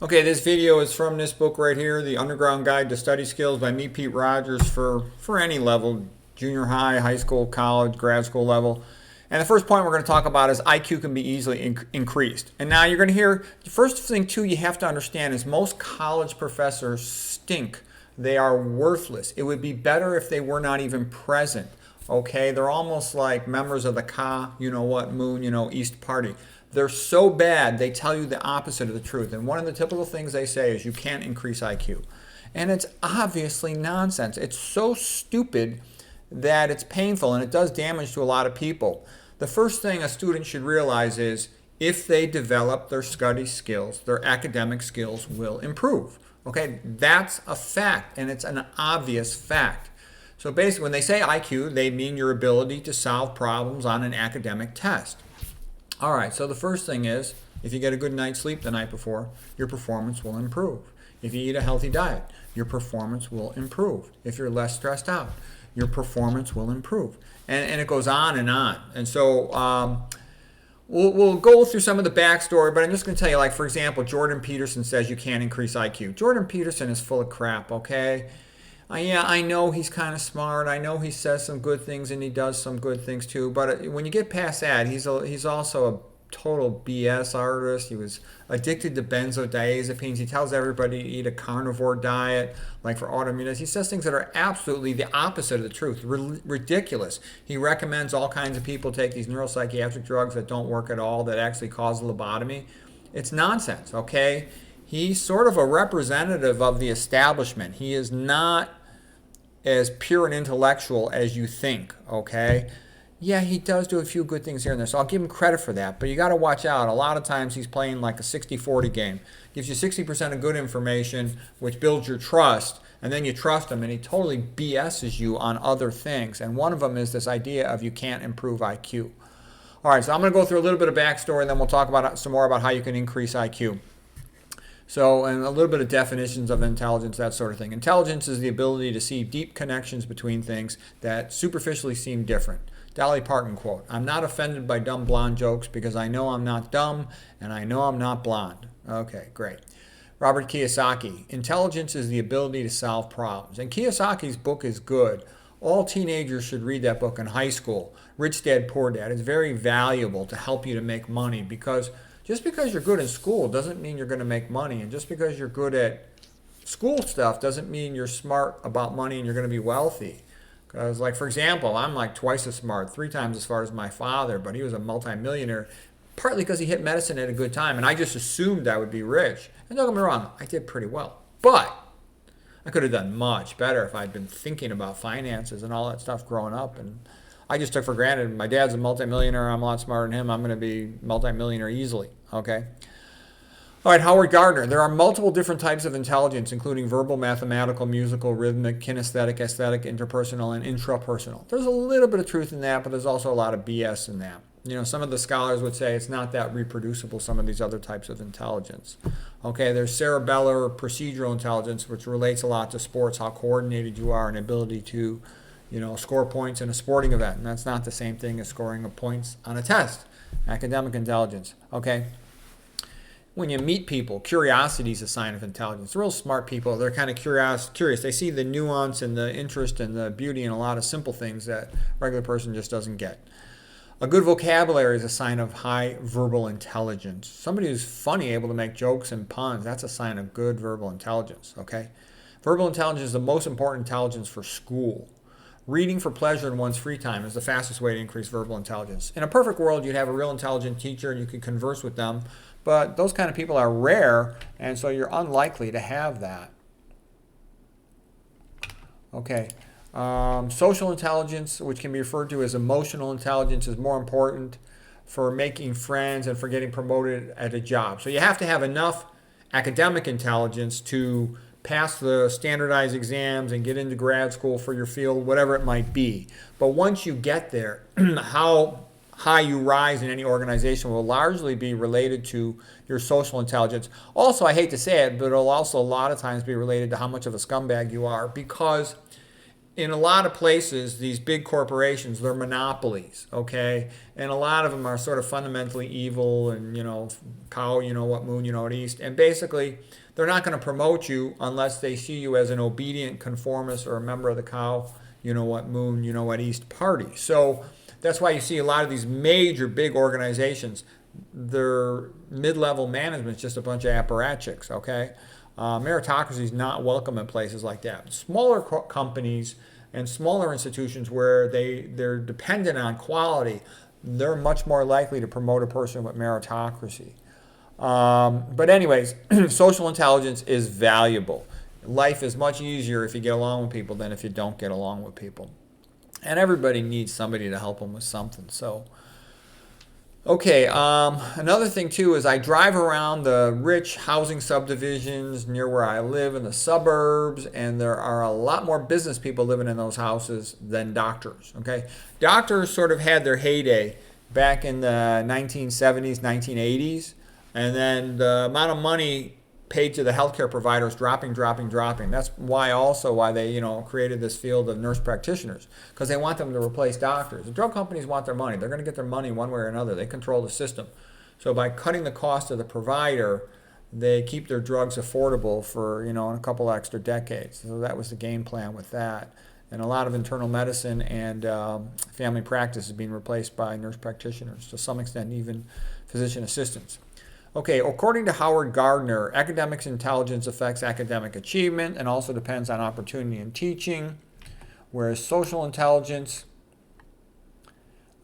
Okay, this video is from this book right here, The Underground Guide to Study Skills by me, Pete Rogers, for any level, junior high, high school, college, grad school level. And the first point we're going to talk about is IQ can be easily increased. And now you're going to hear, the first thing too you have to understand is most college professors stink. They are worthless. It would be better if they were not even present. Okay, they're almost like members of the you know what, moon, East Party. They're so bad, they tell you the opposite of the truth. And one of the typical things they say is you can't increase IQ. And it's obviously nonsense. It's so stupid that it's painful and it does damage to a lot of people. The first thing a student should realize is if they develop their study skills, their academic skills will improve. Okay, that's a fact, and it's an obvious fact. So basically, when they say IQ, they mean your ability to solve problems on an academic test. All right, so the first thing is if you get a good night's sleep the night before, your performance will improve. If you eat a healthy diet, your performance will improve. If you're less stressed out, your performance will improve. And it goes on and on. And so we'll go through some of the backstory, but I'm just going to tell you, like, for example, Jordan Peterson says you can't increase IQ. Jordan Peterson is full of crap, okay? Yeah, I know he's kind of smart. I know he says some good things and he does some good things too. But when you get past that, he's also a total BS artist. He was addicted to benzodiazepines. He tells everybody to eat a carnivore diet, like for autoimmune. He says things that are absolutely the opposite of the truth. Ridiculous. He recommends all kinds of people take these neuropsychiatric drugs that don't work at all, that actually cause lobotomy. It's nonsense, okay? He's sort of a representative of the establishment. He is not as pure and intellectual as you think, okay? Yeah, he does do a few good things here and there, so I'll give him credit for that. But you got to watch out. A lot of times he's playing like a 60-40 game. Gives you 60% of good information, which builds your trust, and then you trust him, and he totally BS's you on other things. And one of them is this idea of you can't improve IQ. All right, so I'm going to go through a little bit of backstory, and then we'll talk about some more about how you can increase IQ. So, and a little bit of definitions of intelligence, that sort of thing. Intelligence is the ability to see deep connections between things that superficially seem different. Dolly Parton quote, "I'm not offended by dumb blonde jokes because I know I'm not dumb and I know I'm not blonde." Okay, great. Robert Kiyosaki, intelligence is the ability to solve problems. And Kiyosaki's book is good. All teenagers should read that book in high school. Rich Dad, Poor Dad. It's very valuable to help you to make money because just because you're good in school doesn't mean you're going to make money. And just because you're good at school stuff doesn't mean you're smart about money and you're going to be wealthy. Because, like, for example, I'm like twice as smart, 3 times as smart as my father, but he was a multimillionaire, partly because he hit medicine at a good time. And I just assumed I would be rich. And don't get me wrong, I did pretty well. But I could have done much better if I'd been thinking about finances and all that stuff growing up. And I just took for granted my dad's a multimillionaire. I'm a lot smarter than him. I'm going to be multimillionaire easily. Okay. All right, Howard Gardner. There are multiple different types of intelligence, including verbal, mathematical, musical, rhythmic, kinesthetic, aesthetic, interpersonal, and intrapersonal. There's a little bit of truth in that, but there's also a lot of BS in that. Some of the scholars would say it's not that reproducible, some of these other types of intelligence. Okay, there's cerebellar procedural intelligence, which relates a lot to sports, how coordinated you are and ability to score points in a sporting event. And that's not the same thing as scoring points on a test. Academic intelligence, okay? When you meet people, curiosity is a sign of intelligence. Real smart people, they're kind of curious. They see the nuance and the interest and the beauty in a lot of simple things that a regular person just doesn't get. A good vocabulary is a sign of high verbal intelligence. Somebody who's funny, able to make jokes and puns, that's a sign of good verbal intelligence, okay? Verbal intelligence is the most important intelligence for school. Reading for pleasure in one's free time is the fastest way to increase verbal intelligence. In a perfect world, you'd have a real intelligent teacher and you could converse with them, but those kind of people are rare, and so you're unlikely to have that. Okay. Social intelligence, which can be referred to as emotional intelligence, is more important for making friends and for getting promoted at a job. So you have to have enough academic intelligence to pass the standardized exams and get into grad school for your field, whatever it might be. But once you get there, how high you rise in any organization will largely be related to your social intelligence. Also, I hate to say it, but it'll also a lot of times be related to how much of a scumbag you are, because in a lot of places, these big corporations, they're monopolies, okay? And a lot of them are sort of fundamentally evil and, cow, what, moon, what, east. And basically, they're not going to promote you unless they see you as an obedient conformist or a member of the cow, what, moon, what, east party. So that's why you see a lot of these major big organizations, their mid-level management is just a bunch of apparatchiks, okay? Meritocracy is not welcome in places like that. Smaller companies and smaller institutions where they're dependent on quality, they're much more likely to promote a person with meritocracy. But anyways, social intelligence is valuable. Life is much easier if you get along with people than if you don't get along with people. And everybody needs somebody to help them with something. So, okay, another thing too is I drive around the rich housing subdivisions near where I live in the suburbs, and there are a lot more business people living in those houses than doctors, okay? Doctors sort of had their heyday back in the 1970s, 1980s, and then the amount of money paid to the healthcare providers dropping. That's why they created this field of nurse practitioners, because they want them to replace doctors. The drug companies want their money. They're going to get their money one way or another. They control the system. So by cutting the cost of the provider, they keep their drugs affordable for a couple extra decades. So that was the game plan with that. And a lot of internal medicine and family practice is being replaced by nurse practitioners, to some extent even physician assistants. Okay, according to Howard Gardner, academic intelligence affects academic achievement and also depends on opportunity in teaching, whereas social intelligence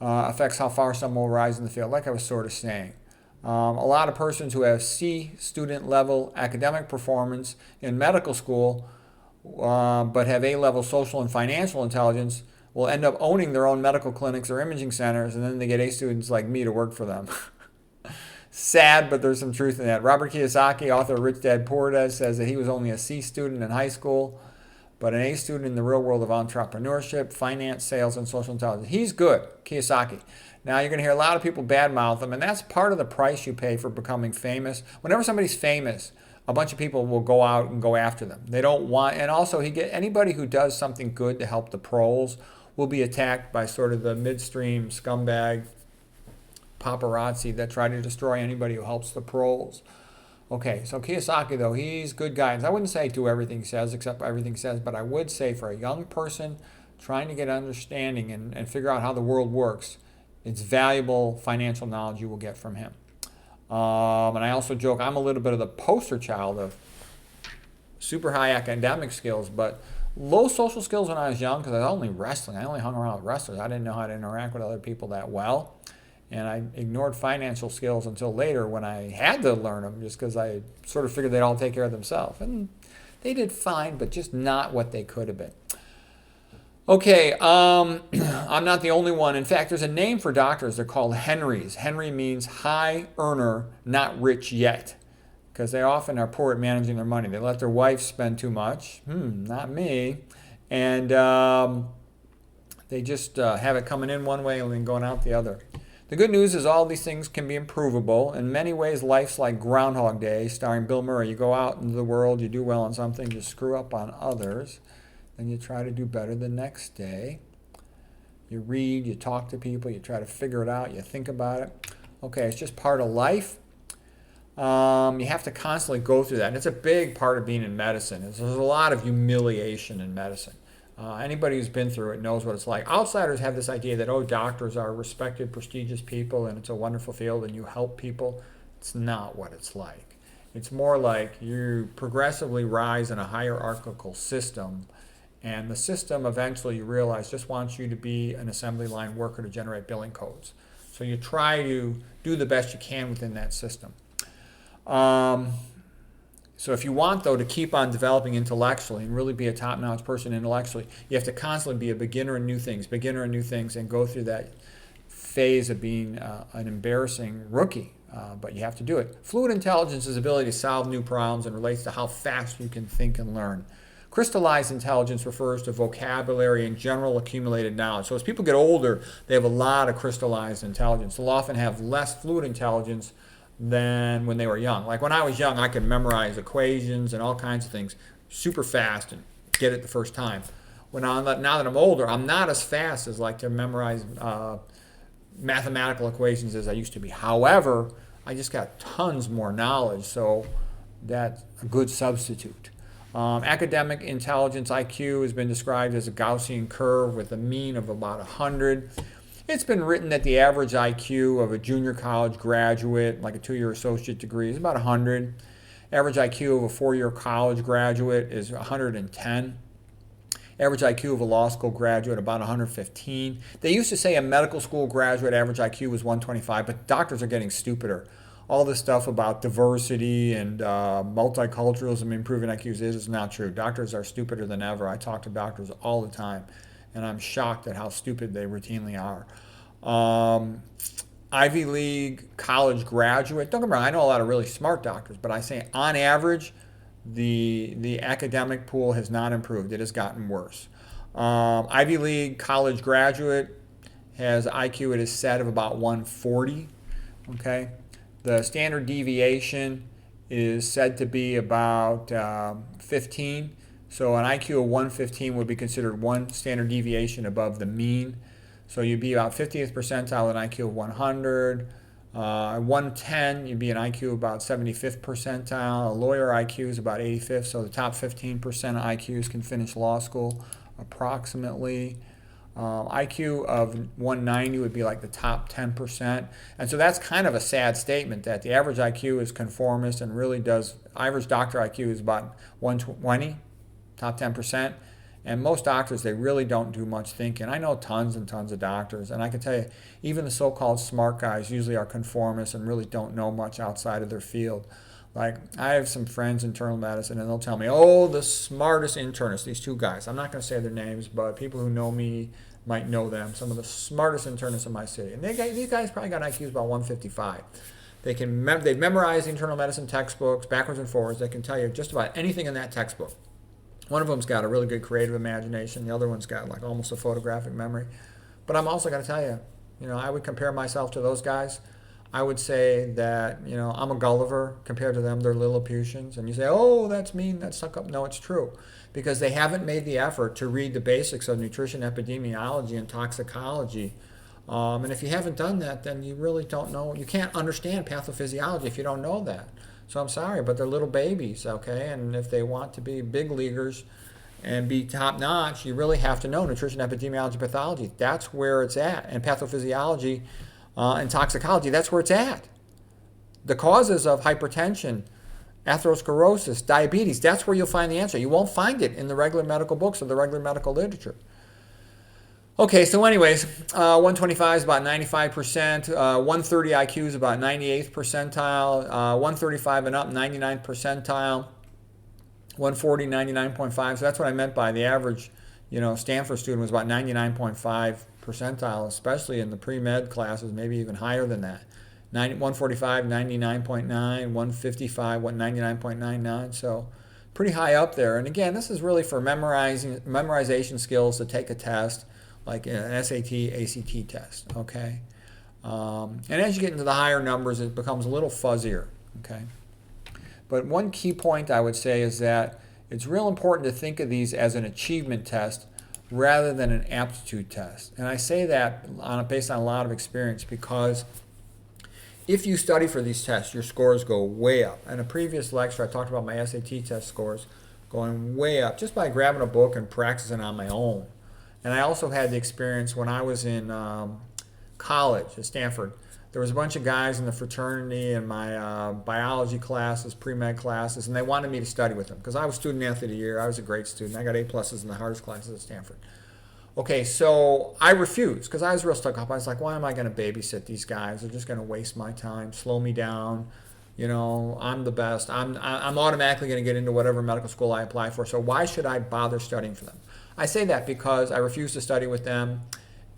affects how far someone will rise in the field, like I was sort of saying. A lot of persons who have C student level academic performance in medical school but have A-level social and financial intelligence will end up owning their own medical clinics or imaging centers, and then they get A students like me to work for them. Sad, but there's some truth in that. Robert Kiyosaki, author of Rich Dad Poor Dad, says that he was only a C student in high school, but an A student in the real world of entrepreneurship, finance, sales, and social intelligence. He's good, Kiyosaki. Now, you're going to hear a lot of people badmouth him, and that's part of the price you pay for becoming famous. Whenever somebody's famous, a bunch of people will go out and go after them. They don't want, and also anybody who does something good to help the proles will be attacked by sort of the midstream scumbag paparazzi that try to destroy anybody who helps the proles. Okay, so Kiyosaki, though, he's good guidance. I wouldn't say do everything he says, except everything he says, but I would say for a young person trying to get understanding and figure out how the world works, it's valuable financial knowledge you will get from him. And I also joke, I'm a little bit of the poster child of super high academic skills, but low social skills when I was young, because I was only wrestling. I only hung around with wrestlers. I didn't know how to interact with other people that well. And I ignored financial skills until later when I had to learn them, just because I sort of figured they'd all take care of themselves. And they did fine, but just not what they could have been. Okay, I'm not the only one. In fact, there's a name for doctors. They're called Henrys. Henry means high earner, not rich yet, because they often are poor at managing their money. They let their wife spend too much. Not me. And they just have it coming in one way and then going out the other. The good news is all these things can be improvable. In many ways, life's like Groundhog Day, starring Bill Murray. You go out into the world, you do well on something, you screw up on others, then you try to do better the next day. You read, you talk to people, you try to figure it out, you think about it. Okay, it's just part of life. You have to constantly go through that. And it's a big part of being in medicine. There's a lot of humiliation in medicine. Anybody who's been through it knows what it's like. Outsiders have this idea that, doctors are respected, prestigious people, and it's a wonderful field, and you help people. It's not what it's like. It's more like you progressively rise in a hierarchical system, and the system eventually you realize just wants you to be an assembly line worker to generate billing codes. So you try to do the best you can within that system. So if you want, though, to keep on developing intellectually and really be a top-notch person intellectually, you have to constantly be a beginner in new things, and go through that phase of being an embarrassing rookie. But you have to do it. Fluid intelligence is the ability to solve new problems and relates to how fast you can think and learn. Crystallized intelligence refers to vocabulary and general accumulated knowledge. So as people get older, they have a lot of crystallized intelligence. They'll often have less fluid intelligence than when they were young. Like when I was young, I could memorize equations and all kinds of things super fast and get it the first time. now that I'm older, I'm not as fast as like to memorize mathematical equations as I used to be. However, I just got tons more knowledge, so that's a good substitute. Academic intelligence, IQ, has been described as a Gaussian curve with a mean of about 100. It's been written that the average IQ of a junior college graduate, like a 2-year associate degree, is about 100. Average IQ of a 4-year college graduate is 110. Average IQ of a law school graduate, about 115. They used to say a medical school graduate average IQ was 125, but doctors are getting stupider. All this stuff about diversity and multiculturalism improving IQs is not true. Doctors are stupider than ever. I talk to doctors all the time, and I'm shocked at how stupid they routinely are. Ivy League college graduate, don't get me wrong, I know a lot of really smart doctors, but I say on average, the academic pool has not improved. It has gotten worse. Ivy League college graduate has IQ, it is said, of about 140. Okay. The standard deviation is said to be about 15. So an IQ of 115 would be considered one standard deviation above the mean. So you'd be about 50th percentile with an IQ of 100. 110, you'd be an IQ of about 75th percentile. A lawyer IQ is about 85th, so the top 15% of IQs can finish law school approximately. IQ of 190 would be like the top 10%. And so that's kind of a sad statement that the average IQ is conformist and really does, average doctor IQ is about 120, top 10%. And most doctors, they really don't do much thinking. I know tons and tons of doctors, and I can tell you, even the so-called smart guys usually are conformists and really don't know much outside of their field. Like, I have some friends in internal medicine, and they'll tell me, oh, the smartest internists, these two guys. I'm not going to say their names, but people who know me might know them. Some of the smartest internists in my city. And these guys probably got IQs about 155. They've memorized internal medicine textbooks backwards and forwards. They can tell you just about anything in that textbook. One of them's got a really good creative imagination. The other one's got like almost a photographic memory. But I'm also going to tell you, I would compare myself to those guys. I would say that, I'm a Gulliver compared to them. They're Lilliputians. And you say, oh, that's mean, that's stuck up. No, it's true. Because they haven't made the effort to read the basics of nutrition epidemiology and toxicology. And if you haven't done that, then you really don't know. You can't understand pathophysiology if you don't know that. So I'm sorry, but they're little babies, okay? And if they want to be big leaguers and be top notch, you really have to know nutrition, epidemiology, pathology. That's where it's at. And pathophysiology and toxicology, that's where it's at. The causes of hypertension, atherosclerosis, diabetes, that's where you'll find the answer. You won't find it in the regular medical books or the regular medical literature. Okay, so anyways, 125 is about 95%, 130 IQ is about 98th percentile, 135 and up, 99th percentile, 140, 99.5. So that's what I meant by the average, Stanford student was about 99.5 percentile, especially in the pre-med classes, maybe even higher than that. 145, 99.9, 155, 99.99, so pretty high up there. And again, this is really for memorization skills to take a test, like an SAT, ACT test, okay? And as you get into the higher numbers, it becomes a little fuzzier, okay? But one key point I would say is that it's real important to think of these as an achievement test rather than an aptitude test. And I say that based on a lot of experience because if you study for these tests, your scores go way up. In a previous lecture, I talked about my SAT test scores going way up just by grabbing a book and practicing on my own. And I also had the experience when I was in college at Stanford. There was a bunch of guys in the fraternity in my biology classes, pre-med classes, and they wanted me to study with them because I was student athlete of the year. I was a great student. I got A+ in the hardest classes at Stanford. Okay, so I refused because I was real stuck up. I was like, why am I going to babysit these guys? They're just going to waste my time, slow me down. I'm the best. I'm automatically going to get into whatever medical school I apply for, so why should I bother studying for them? I say that because I refused to study with them,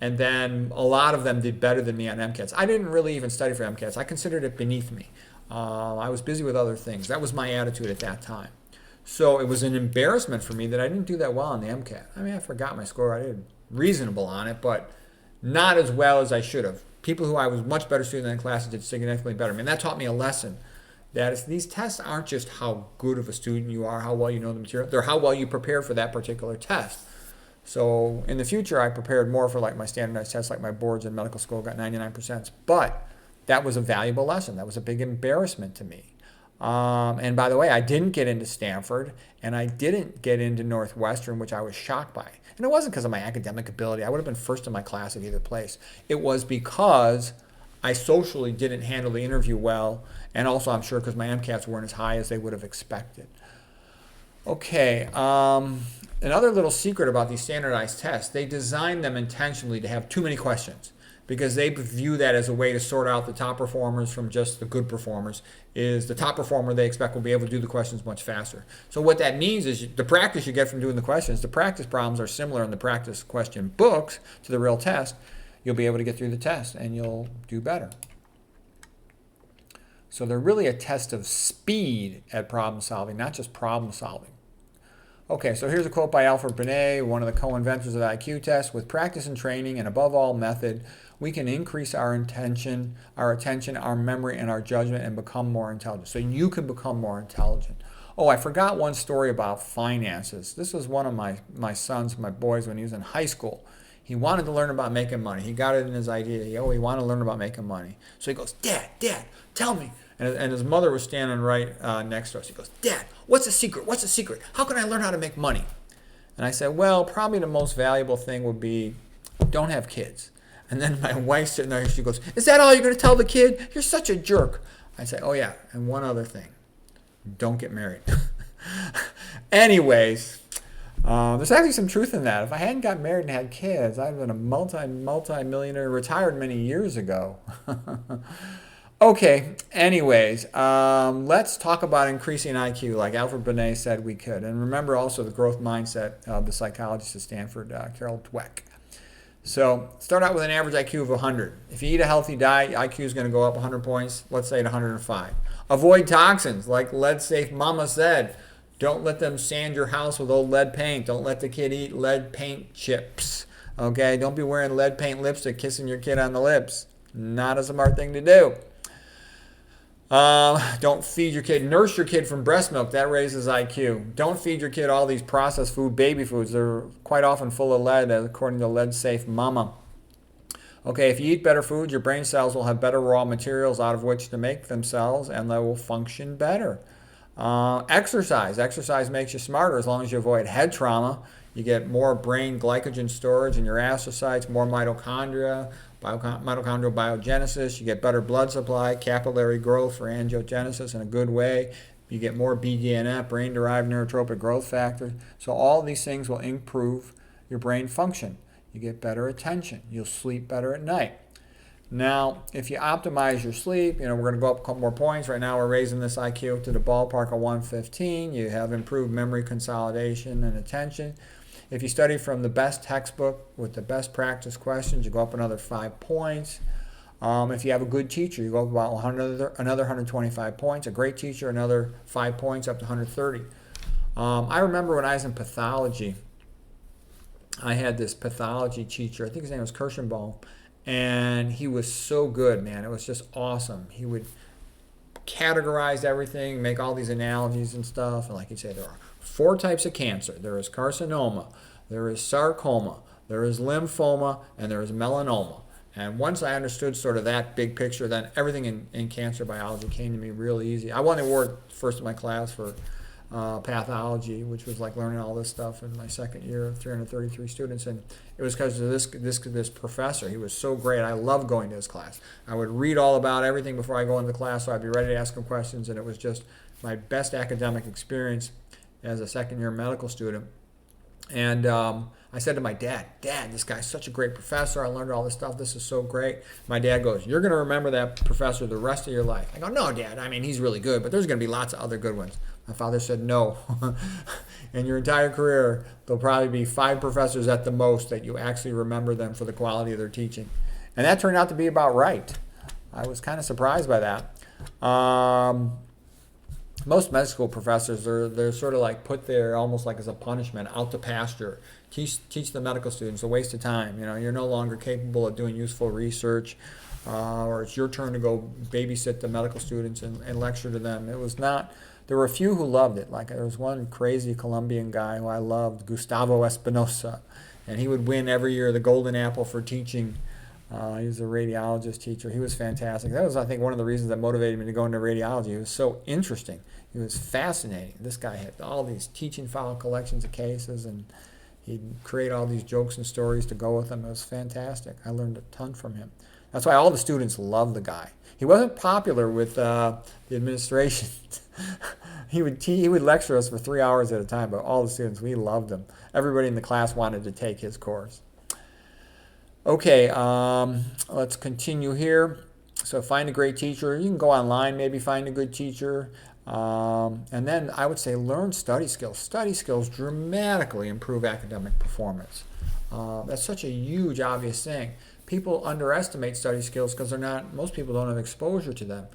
and then a lot of them did better than me on MCATs. I didn't really even study for MCATs. I considered it beneath me. I was busy with other things. That was my attitude at that time. So it was an embarrassment for me that I didn't do that well on the MCAT. I mean, I forgot my score. I did reasonable on it, but not as well as I should have. People who I was much better student in classes did significantly better. I mean, that taught me a lesson. That is, these tests aren't just how good of a student you are, how well you know the material. They're how well you prepare for that particular test. So in the future, I prepared more for like my standardized tests, like my boards in medical school, got 99%. But that was a valuable lesson. That was a big embarrassment to me. And by the way, I didn't get into Stanford and I didn't get into Northwestern, which I was shocked by. And it wasn't because of my academic ability. I would have been first in my class at either place. It was because I socially didn't handle the interview well. And also, I'm sure because my MCATs weren't as high as they would have expected. Okay, another little secret about these standardized tests, they design them intentionally to have too many questions because they view that as a way to sort out the top performers from just the good performers. Is the top performer they expect will be able to do the questions much faster. So what that means is the practice you get from doing the questions, the practice problems are similar in the practice question books to the real test. You'll be able to get through the test and you'll do better. So they're really a test of speed at problem solving, not just problem solving. Okay, so here's a quote by Alfred Binet, one of the co-inventors of the IQ test. With practice and training, and above all method, we can increase our attention, our memory, and our judgment and become more intelligent. So you can become more intelligent. Oh, I forgot one story about finances. This was one of my sons, my boys, when he was in high school. He wanted to learn about making money. He got it in his idea. He wanted to learn about making money. So he goes, Dad, tell me. And his mother was standing right next to us. He goes, Dad, what's the secret? What's the secret? How can I learn how to make money? And I said, well, probably the most valuable thing would be don't have kids. And then my wife's sitting there, she goes, is that all you're going to tell the kid? You're such a jerk. I say, oh, yeah, and one other thing. Don't get married. Anyways, there's actually some truth in that. If I hadn't got married and had kids, I'd have been a multi-millionaire, retired many years ago. Okay, anyways, let's talk about increasing IQ like Alfred Binet said we could. And remember also the growth mindset of the psychologist at Stanford, Carol Dweck. So start out with an average IQ of 100. If you eat a healthy diet, IQ is going to go up 100 points, let's say at 105. Avoid toxins, like Lead Safe Mama said. Don't let them sand your house with old lead paint. Don't let the kid eat lead paint chips. Okay, don't be wearing lead paint lipstick, kissing your kid on the lips. Not a smart thing to do. Don't feed your kid, nurse your kid from breast milk. That raises IQ. Don't feed your kid all these processed food, baby foods. They're quite often full of lead, according to Lead Safe Mama. Okay, if you eat better foods, your brain cells will have better raw materials out of which to make themselves, and they will function better. Exercise. Exercise makes you smarter as long as you avoid head trauma. You get more brain glycogen storage in your astrocytes, more mitochondrial biogenesis. You get better blood supply, capillary growth for angiogenesis in a good way. You get more BDNF, brain-derived neurotrophic growth factor. So all these things will improve your brain function. You get better attention. You'll sleep better at night. Now, if you optimize your sleep, we're going to go up a couple more points. Right now, we're raising this IQ to the ballpark of 115. You have improved memory consolidation and attention. If you study from the best textbook with the best practice questions, you go up another 5 points. If you have a good teacher, you go up about another 125 points. A great teacher, another 5 points, up to 130. I remember when I was in pathology, I had this pathology teacher. I think his name was Kirschenbaum. And he was so good, man. It was just awesome. He would categorize everything, make all these analogies and stuff. And like he said, there are 4 types of cancer. There is carcinoma, there is sarcoma, there is lymphoma, and there is melanoma. And once I understood sort of that big picture, then everything in cancer biology came to me really easy. I won the award first in my class for pathology, which was like learning all this stuff in my second year of 333 students, and it was because of this professor. He was so great. I loved going to his class. I would read all about everything before I go into class, so I'd be ready to ask him questions, and it was just my best academic experience as a second year medical student. And I said to my dad, this guy's such a great professor. I learned all this stuff. This is so great. My dad goes, you're going to remember that professor the rest of your life. I go, no, Dad. I mean, he's really good, but there's going to be lots of other good ones. My father said, no. In your entire career, there'll probably be 5 professors at the most that you actually remember them for the quality of their teaching. And that turned out to be about right. I was kind of surprised by that. Most med school professors, they're sort of like put there almost like as a punishment, out to pasture. Teach the medical students, a waste of time. You're no longer capable of doing useful research, or it's your turn to go babysit the medical students and lecture to them. It was not. There were a few who loved it. Like there was one crazy Colombian guy who I loved, Gustavo Espinosa, and he would win every year the Golden Apple for teaching. He was a radiologist teacher. He was fantastic. That was, I think, one of the reasons that motivated me to go into radiology. He was so interesting. He was fascinating. This guy had all these teaching file collections of cases, and he'd create all these jokes and stories to go with them. It was fantastic. I learned a ton from him. That's why all the students loved the guy. He wasn't popular with the administration. He would lecture us for 3 hours at a time, but all the students, we loved him. Everybody in the class wanted to take his course. Okay, let's continue here. So find a great teacher. You can go online, maybe find a good teacher. And then I would say learn study skills. Study skills dramatically improve academic performance. That's such a huge, obvious thing. People underestimate study skills because most people don't have exposure to them.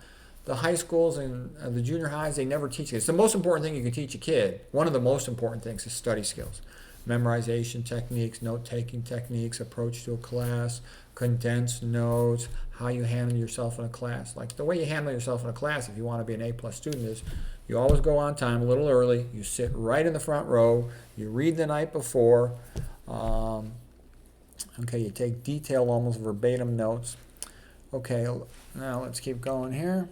The high schools and the junior highs, they never teach it. It's the most important thing you can teach a kid. One of the most important things is study skills. Memorization techniques, note-taking techniques, approach to a class, condensed notes, how you handle yourself in a class. Like the way you handle yourself in a class if you want to be an A+ student is you always go on time, a little early, you sit right in the front row, you read the night before, okay, you take detailed, almost verbatim notes. Okay, now let's keep going here.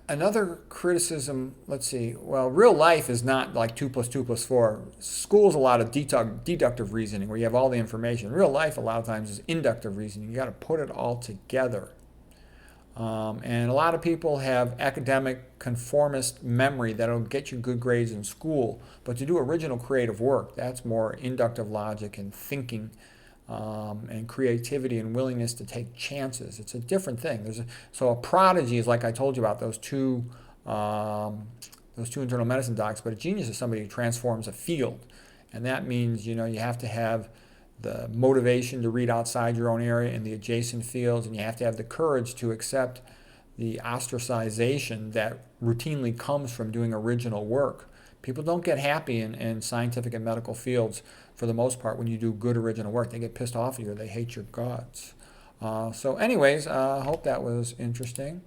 Another criticism, let's see, well, real life is not like 2 + 2 + 4. School's a lot of deductive reasoning where you have all the information. Real life a lot of times is inductive reasoning. You got to put it all together. And a lot of people have academic conformist memory that'll get you good grades in school, but to do original creative work, that's more inductive logic and thinking. And creativity and willingness to take chances. It's a different thing. So a prodigy is like I told you about those two internal medicine docs, but a genius is somebody who transforms a field, and that means you have to have the motivation to read outside your own area in the adjacent fields, and you have to have the courage to accept the ostracization that routinely comes from doing original work. People don't get happy in scientific and medical fields for the most part when you do good original work. They get pissed off at you or they hate your guts. So anyways, I hope that was interesting.